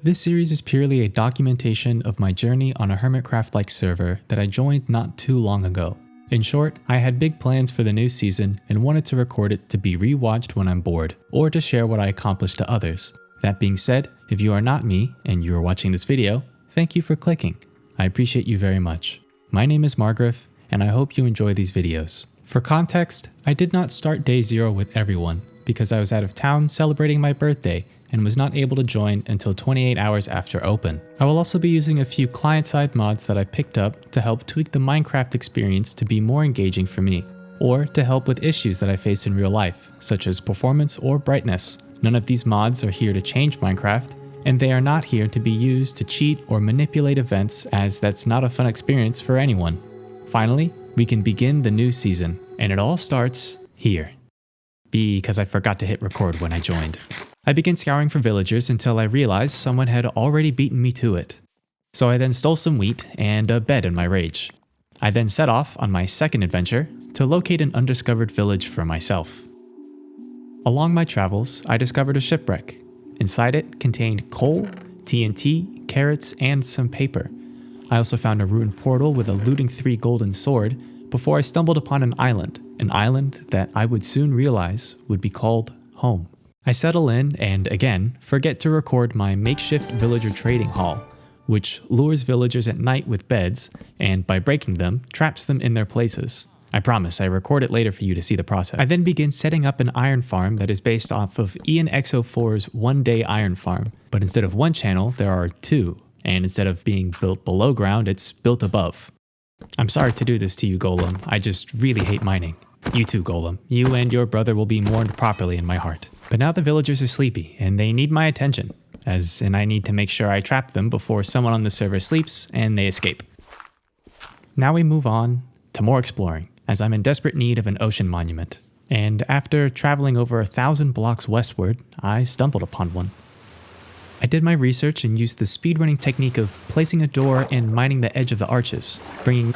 This series is purely a documentation of my journey on a Hermitcraft-like server that I joined not too long ago. In short, I had big plans for the new season and wanted to record it to be rewatched when I'm bored, or to share what I accomplished to others. That being said, if you are not me and you are watching this video, thank you for clicking. I appreciate you very much. My name is Margraf, and I hope you enjoy these videos. For context, I did not start day 0 with everyone, because I was out of town celebrating my birthday and was not able to join until 28 hours after open. I will also be using a few client-side mods that I picked up to help tweak the Minecraft experience to be more engaging for me, or to help with issues that I face in real life, such as performance or brightness. None of these mods are here to change Minecraft, and they are not here to be used to cheat or manipulate events, as that's not a fun experience for anyone. Finally, we can begin the new season, and it all starts here. Because I forgot to hit record when I joined. I began scouring for villagers until I realized someone had already beaten me to it. So I then stole some wheat and a bed in my rage. I then set off on my second adventure to locate an undiscovered village for myself. Along my travels, I discovered a shipwreck. Inside it contained coal, TNT, carrots, and some paper. I also found a ruined portal with a looting 3 golden sword before I stumbled upon an island that I would soon realize would be called home. I settle in and, again, forget to record my makeshift villager trading hall, which lures villagers at night with beds, and by breaking them, traps them in their places. I promise I record it later for you to see the process. I then begin setting up an iron farm that is based off of Ian X04's one-day iron farm, but instead of one channel, there are 2, and instead of being built below ground, it's built above. I'm sorry to do this to you, Golem. I just really hate mining. You too, Golem. You and your brother will be mourned properly in my heart. But now the villagers are sleepy, and they need my attention, and I need to make sure I trap them before someone on the server sleeps and they escape. Now we move on to more exploring, as I'm in desperate need of an ocean monument. And after traveling over 1,000 blocks westward, I stumbled upon one. I did my research and used the speedrunning technique of placing a door and mining the edge of the arches, bringing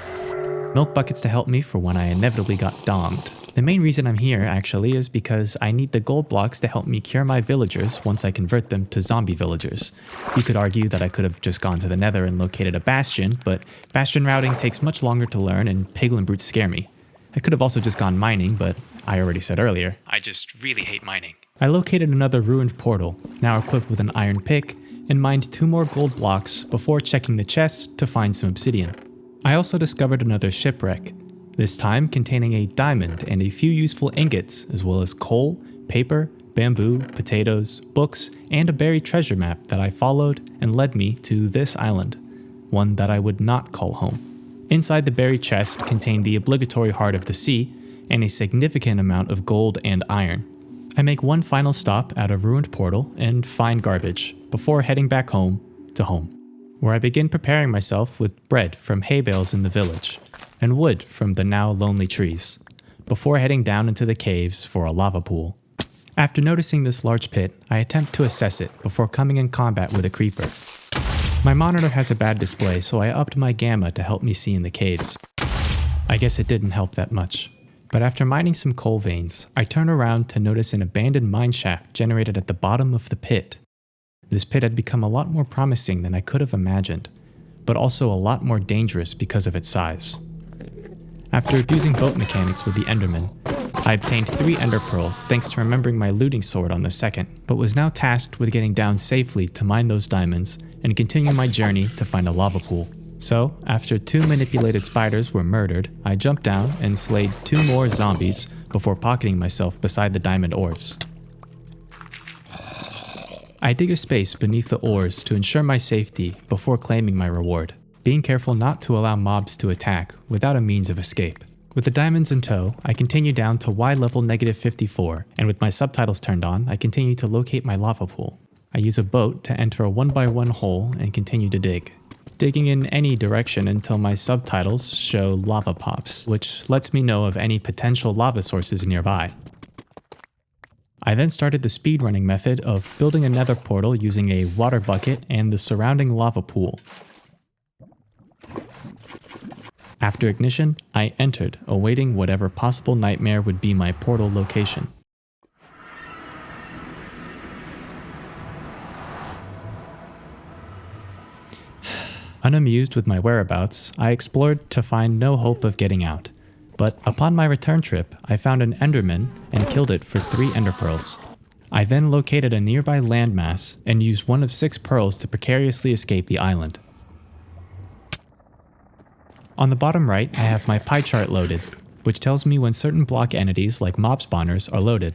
milk buckets to help me for when I inevitably got donged. The main reason I'm here, actually, is because I need the gold blocks to help me cure my villagers once I convert them to zombie villagers. You could argue that I could have just gone to the nether and located a bastion, but bastion routing takes much longer to learn and piglin brutes scare me. I could have also just gone mining, but I already said earlier, I just really hate mining. I located another ruined portal, now equipped with an iron pick, and mined 2 more gold blocks before checking the chest to find some obsidian. I also discovered another shipwreck, this time containing a diamond and a few useful ingots, as well as coal, paper, bamboo, potatoes, books, and a buried treasure map that I followed and led me to this island, one that I would not call home. Inside the buried chest contained the obligatory heart of the sea and a significant amount of gold and iron. I make one final stop at a ruined portal and find garbage before heading back home to home, where I begin preparing myself with bread from hay bales in the village and wood from the now lonely trees, before heading down into the caves for a lava pool. After noticing this large pit, I attempt to assess it before coming in combat with a creeper. My monitor has a bad display, so I upped my gamma to help me see in the caves. I guess it didn't help that much. But after mining some coal veins, I turn around to notice an abandoned mine shaft generated at the bottom of the pit. This pit had become a lot more promising than I could have imagined, but also a lot more dangerous because of its size. After abusing boat mechanics with the Enderman, I obtained 3 Ender Pearls thanks to remembering my looting sword on the second, but was now tasked with getting down safely to mine those diamonds and continue my journey to find a lava pool. So, after 2 manipulated spiders were murdered, I jumped down and slayed 2 more zombies before pocketing myself beside the diamond ores. I dig a space beneath the ores to ensure my safety before claiming my reward, being careful not to allow mobs to attack without a means of escape. With the diamonds in tow, I continue down to Y level -54, and with my subtitles turned on, I continue to locate my lava pool. I use a boat to enter a 1x1 hole and continue to dig, digging in any direction until my subtitles show lava pops, which lets me know of any potential lava sources nearby. I then started the speedrunning method of building a nether portal using a water bucket and the surrounding lava pool. After ignition, I entered, awaiting whatever possible nightmare would be my portal location. Unamused with my whereabouts, I explored to find no hope of getting out. But upon my return trip, I found an Enderman and killed it for 3 Ender Pearls. I then located a nearby landmass and used one of 6 pearls to precariously escape the island. On the bottom right, I have my pie chart loaded, which tells me when certain block entities like mob spawners are loaded.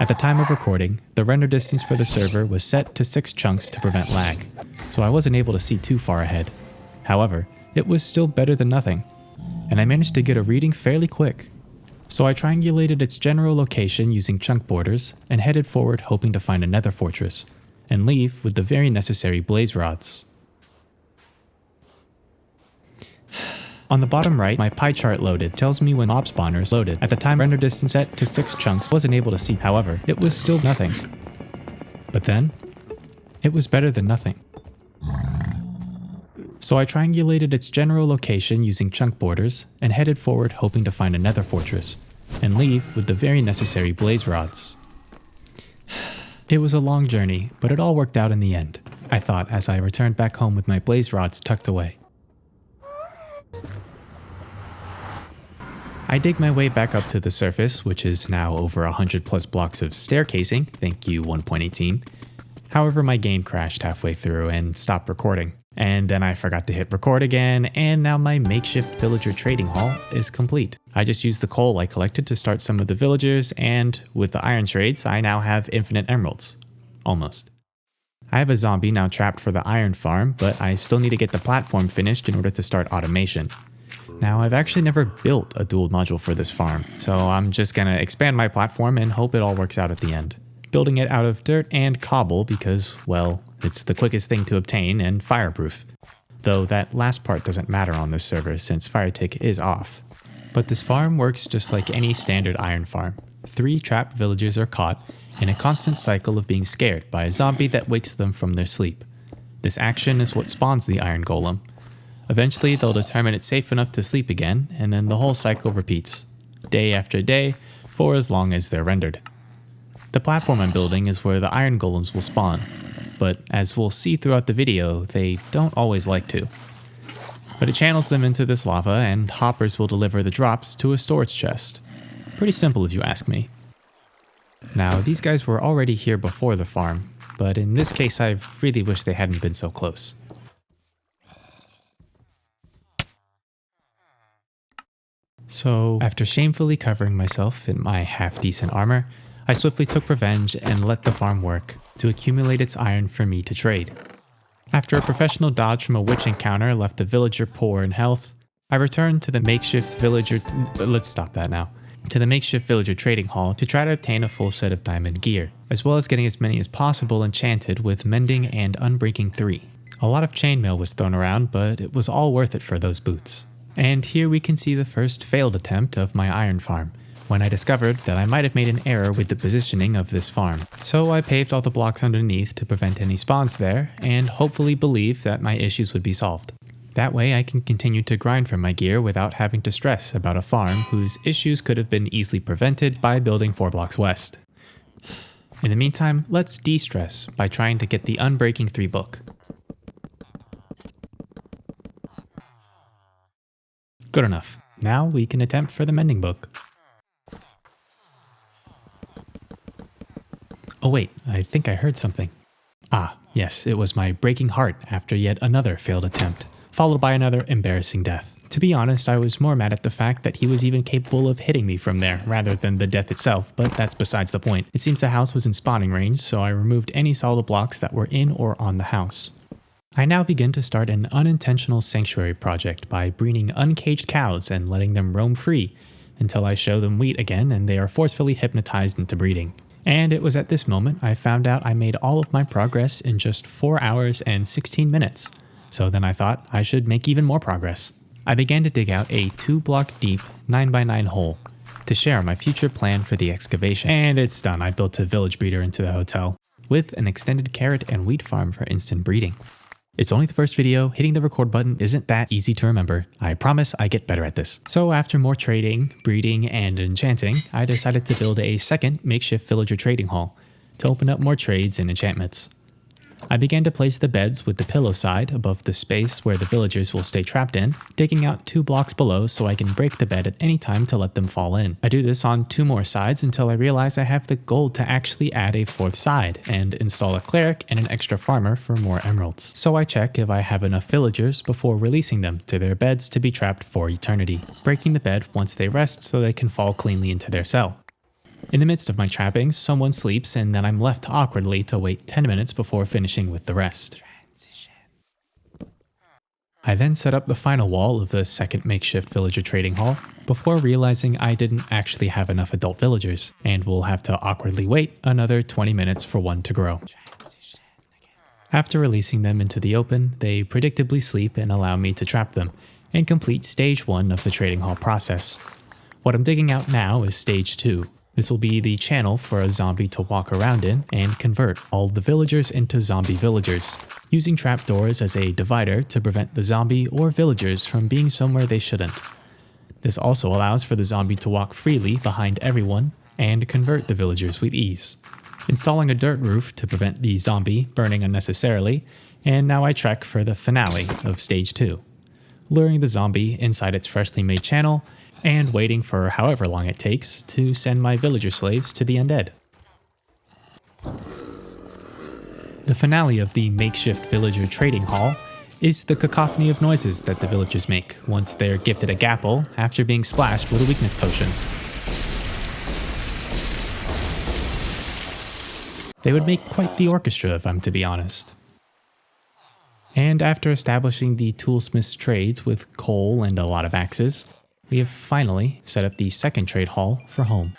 At the time of recording, the render distance for the server was set to 6 chunks to prevent lag, so I wasn't able to see too far ahead. However, it was still better than nothing, and I managed to get a reading fairly quick. So I triangulated its general location using chunk borders and headed forward hoping to find a nether fortress, and leave with the very necessary blaze rods. On the bottom right, my pie chart loaded tells me when mob spawners loaded. At the time render distance set to 6 chunks, wasn't able to see, however, it was still nothing. But then, it was better than nothing. So I triangulated its general location using chunk borders and headed forward hoping to find a nether fortress, and leave with the very necessary blaze rods. It was a long journey, but it all worked out in the end, I thought as I returned back home with my blaze rods tucked away. I dig my way back up to the surface, which is now over 100 plus blocks of staircasing, thank you 1.18. However, my game crashed halfway through and stopped recording. And then I forgot to hit record again, and now my makeshift villager trading hall is complete. I just used the coal I collected to start some of the villagers, and with the iron trades, I now have infinite emeralds. Almost. I have a zombie now trapped for the iron farm, but I still need to get the platform finished in order to start automation. Now, I've actually never built a dual module for this farm, so I'm just gonna expand my platform and hope it all works out at the end. Building it out of dirt and cobble because, well, it's the quickest thing to obtain and fireproof. Though that last part doesn't matter on this server since fire tick is off. But this farm works just like any standard iron farm. 3 trapped villagers are caught in a constant cycle of being scared by a zombie that wakes them from their sleep. This action is what spawns the iron golem. Eventually, they'll determine it's safe enough to sleep again, and then the whole cycle repeats, day after day, for as long as they're rendered. The platform I'm building is where the iron golems will spawn, but as we'll see throughout the video, they don't always like to. But it channels them into this lava, and hoppers will deliver the drops to a storage chest. Pretty simple if you ask me. Now, these guys were already here before the farm, but in this case I really wish they hadn't been so close. So, after shamefully covering myself in my half-decent armor, I swiftly took revenge and let the farm work to accumulate its iron for me to trade. After a professional dodge from a witch encounter left the villager poor in health, I returned to the makeshift villager trading hall to try to obtain a full set of diamond gear, as well as getting as many as possible enchanted with mending and unbreaking 3. A lot of chainmail was thrown around, but it was all worth it for those boots. And here we can see the first failed attempt of my iron farm, when I discovered that I might have made an error with the positioning of this farm. So I paved all the blocks underneath to prevent any spawns there, and hopefully believe that my issues would be solved. That way I can continue to grind for my gear without having to stress about a farm whose issues could have been easily prevented by building 4 blocks west. In the meantime, let's de-stress by trying to get the Unbreaking 3 book. Good enough. Now we can attempt for the mending book. Oh wait, I think I heard something. Ah, yes, it was my breaking heart after yet another failed attempt, followed by another embarrassing death. To be honest, I was more mad at the fact that he was even capable of hitting me from there, rather than the death itself, but that's besides the point. It seems the house was in spawning range, so I removed any solid blocks that were in or on the house. I now begin to start an unintentional sanctuary project by breeding uncaged cows and letting them roam free, until I show them wheat again and they are forcefully hypnotized into breeding. And it was at this moment I found out I made all of my progress in just 4 hours and 16 minutes. So then I thought I should make even more progress. I began to dig out a 2-block deep 9x9 hole to share my future plan for the excavation. And it's done. I built a village breeder into the hotel with an extended carrot and wheat farm for instant breeding. It's only the first video, hitting the record button isn't that easy to remember. I promise I get better at this. So after more trading, breeding, and enchanting, I decided to build a second makeshift villager trading hall to open up more trades and enchantments. I began to place the beds with the pillow side above the space where the villagers will stay trapped in, digging out 2 blocks below so I can break the bed at any time to let them fall in. I do this on 2 more sides until I realize I have the gold to actually add a 4th side and install a cleric and an extra farmer for more emeralds. So I check if I have enough villagers before releasing them to their beds to be trapped for eternity, breaking the bed once they rest so they can fall cleanly into their cell. In the midst of my trappings, someone sleeps and then I'm left awkwardly to wait 10 minutes before finishing with the rest. I then set up the final wall of the second makeshift villager trading hall before realizing I didn't actually have enough adult villagers and will have to awkwardly wait another 20 minutes for one to grow. After releasing them into the open, they predictably sleep and allow me to trap them and complete stage 1 of the trading hall process. What I'm digging out now is stage 2. This will be the channel for a zombie to walk around in and convert all the villagers into zombie villagers, using trapdoors as a divider to prevent the zombie or villagers from being somewhere they shouldn't. This also allows for the zombie to walk freely behind everyone and convert the villagers with ease. Installing a dirt roof to prevent the zombie burning unnecessarily, and now I trek for the finale of stage 2, luring the zombie inside its freshly made channel and waiting for however long it takes to send my villager slaves to the undead. The finale of the makeshift villager trading hall is the cacophony of noises that the villagers make once they're gifted a gapple after being splashed with a weakness potion. They would make quite the orchestra if I'm to be honest. And after establishing the toolsmith's trades with coal and a lot of axes, we have finally set up the second trade hall for home.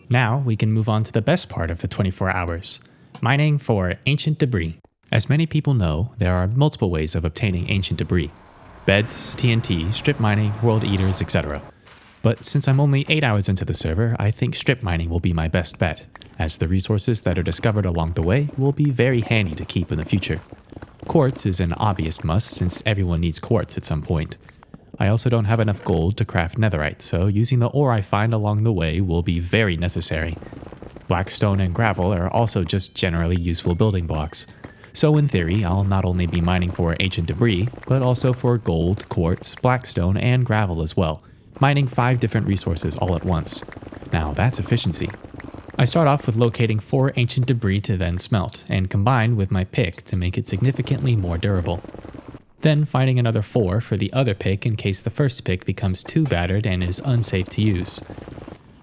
Now we can move on to the best part of the 24 hours, mining for ancient debris. As many people know, there are multiple ways of obtaining ancient debris: beds, TNT, strip mining, world eaters, etc. But since I'm only 8 hours into the server, I think strip mining will be my best bet, as the resources that are discovered along the way will be very handy to keep in the future. Quartz is an obvious must since everyone needs quartz at some point. I also don't have enough gold to craft netherite, so using the ore I find along the way will be very necessary. Blackstone and gravel are also just generally useful building blocks. So in theory, I'll not only be mining for ancient debris, but also for gold, quartz, blackstone, and gravel as well, mining 5 different resources all at once. Now that's efficiency. I start off with locating 4 ancient debris to then smelt, and combine with my pick to make it significantly more durable. Then finding another 4 for the other pick in case the first pick becomes too battered and is unsafe to use.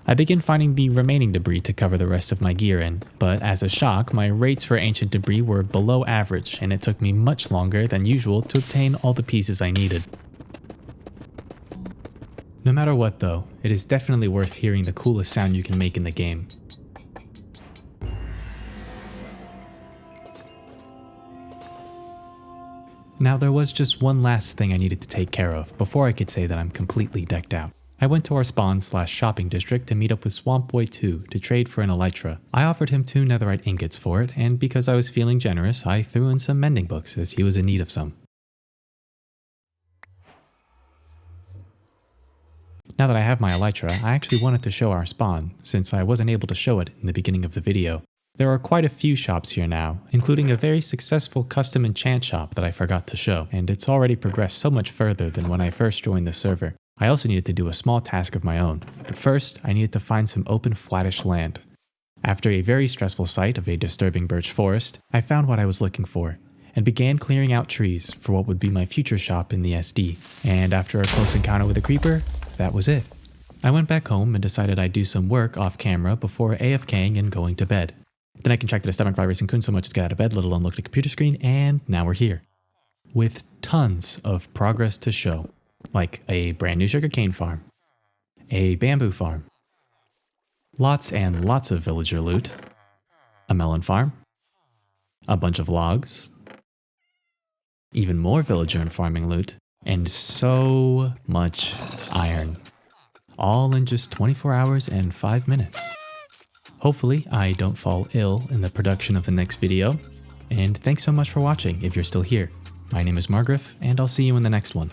I begin finding the remaining debris to cover the rest of my gear in, but as a shock, my rates for ancient debris were below average and it took me much longer than usual to obtain all the pieces I needed. No matter what though, it is definitely worth hearing the coolest sound you can make in the game. Now there was just one last thing I needed to take care of before I could say that I'm completely decked out. I went to our spawn/shopping district to meet up with Swamp Boy 2 to trade for an elytra. I offered him 2 netherite ingots for it, and because I was feeling generous, I threw in some mending books as he was in need of some. Now that I have my elytra, I actually wanted to show our spawn, since I wasn't able to show it in the beginning of the video. There are quite a few shops here now, including a very successful custom enchant shop that I forgot to show, and it's already progressed so much further than when I first joined the server. I also needed to do a small task of my own, but first I needed to find some open flattish land. After a very stressful sight of a disturbing birch forest, I found what I was looking for, and began clearing out trees for what would be my future shop in the SD, and after a close encounter with a creeper, that was it. I went back home and decided I'd do some work off camera before AFKing and going to bed. Then I contracted a stomach virus and couldn't so much as get out of bed, let alone look at a computer screen, and now we're here. With tons of progress to show, like a brand new sugarcane farm, a bamboo farm, lots and lots of villager loot, a melon farm, a bunch of logs, even more villager and farming loot, and so much iron. All in just 24 hours and 5 minutes. Hopefully, I don't fall ill in the production of the next video, and thanks so much for watching if you're still here. My name is Margrif, and I'll see you in the next one.